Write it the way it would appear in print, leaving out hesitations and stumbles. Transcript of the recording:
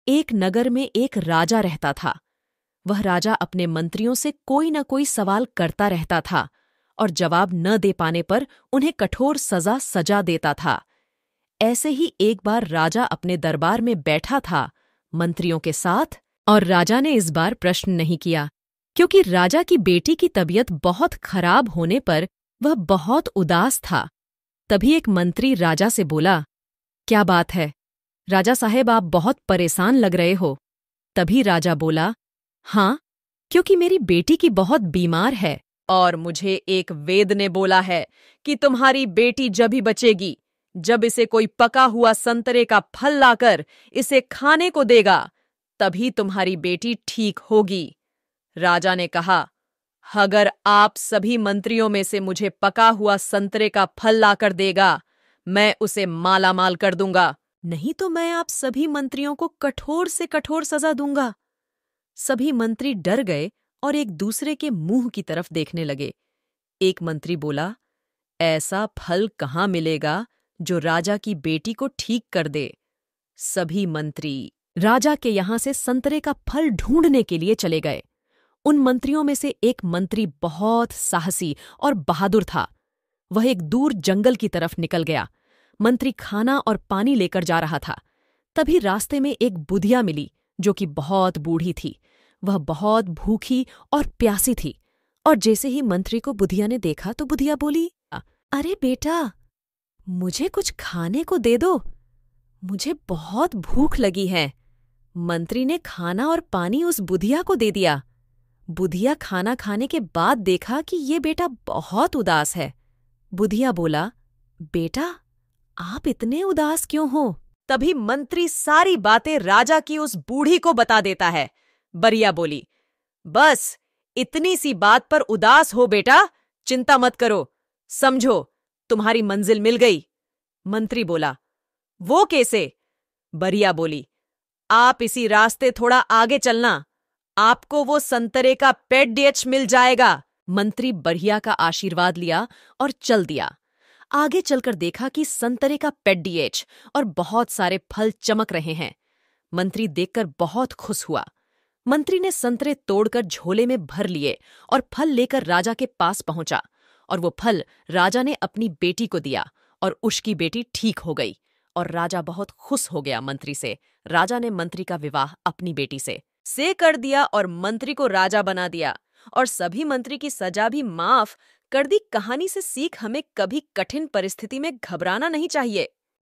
एक नगर में एक राजा रहता था। वह राजा अपने मंत्रियों से कोई न कोई सवाल करता रहता था और जवाब न दे पाने पर उन्हें कठोर सजा देता था। ऐसे ही एक बार राजा अपने दरबार में बैठा था मंत्रियों के साथ, और राजा ने इस बार प्रश्न नहीं किया, क्योंकि राजा की बेटी की तबीयत बहुत खराब होने पर वह बहुत उदास था। तभी एक मंत्री राजा से बोला, क्या बात है राजा साहेब, आप बहुत परेशान लग रहे हो। तभी राजा बोला, हाँ, क्योंकि मेरी बेटी की बहुत बीमार है और मुझे एक वेद ने बोला है कि तुम्हारी बेटी जब ही बचेगी जब इसे कोई पका हुआ संतरे का फल लाकर इसे खाने को देगा, तभी तुम्हारी बेटी ठीक होगी। राजा ने कहा, अगर आप सभी मंत्रियों में से मुझे पका हुआ संतरे का फल लाकर देगा, मैं उसे मालामाल कर दूंगा, नहीं तो मैं आप सभी मंत्रियों को कठोर से कठोर सजा दूंगा। सभी मंत्री डर गए और एक दूसरे के मुंह की तरफ देखने लगे। एक मंत्री बोला, ऐसा फल कहाँ मिलेगा जो राजा की बेटी को ठीक कर दे। सभी मंत्री राजा के यहां से संतरे का फल ढूंढने के लिए चले गए। उन मंत्रियों में से एक मंत्री बहुत साहसी और बहादुर था। वह एक दूर जंगल की तरफ निकल गया। मंत्री खाना और पानी लेकर जा रहा था। तभी रास्ते में एक बुधिया मिली जो कि बहुत बूढ़ी थी। वह बहुत भूखी और प्यासी थी, और जैसे ही मंत्री को बुधिया ने देखा तो बुधिया बोली, अरे बेटा, मुझे कुछ खाने को दे दो, मुझे बहुत भूख लगी है। मंत्री ने खाना और पानी उस बुधिया को दे दिया। बुधिया खाना खाने के बाद देखा कि ये बेटा बहुत उदास है। बुधिया बोला, बेटा, आप इतने उदास क्यों हो? तभी मंत्री सारी बातें राजा की उस बूढ़ी को बता देता है। बरिया बोली, बस इतनी सी बात पर उदास हो बेटा, चिंता मत करो, समझो तुम्हारी मंजिल मिल गई। मंत्री बोला, वो कैसे? बरिया बोली, आप इसी रास्ते थोड़ा आगे चलना, आपको वो संतरे का पेड़ मिल जाएगा। मंत्री बरिया का आशीर्वाद लिया और चल दिया। आगे चलकर देखा कि संतरे का पेड़ और बहुत सारे फल चमक रहे हैं। मंत्री देखकर बहुत खुश हुआ। मंत्री ने संतरे तोड़कर झोले में भर लिए और फल लेकर राजा के पास पहुंचा, और वो फल राजा ने अपनी बेटी को दिया और उसकी बेटी ठीक हो गई, और राजा बहुत खुश हो गया मंत्री से। राजा ने मंत्री का विवाह अपनी बेटी से कर दिया और मंत्री को राजा बना दिया, और सभी मंत्री की सजा भी माफ कर दी। कहानी से सीख हमें कभी कठिन परिस्थिति में घबराना नहीं चाहिए।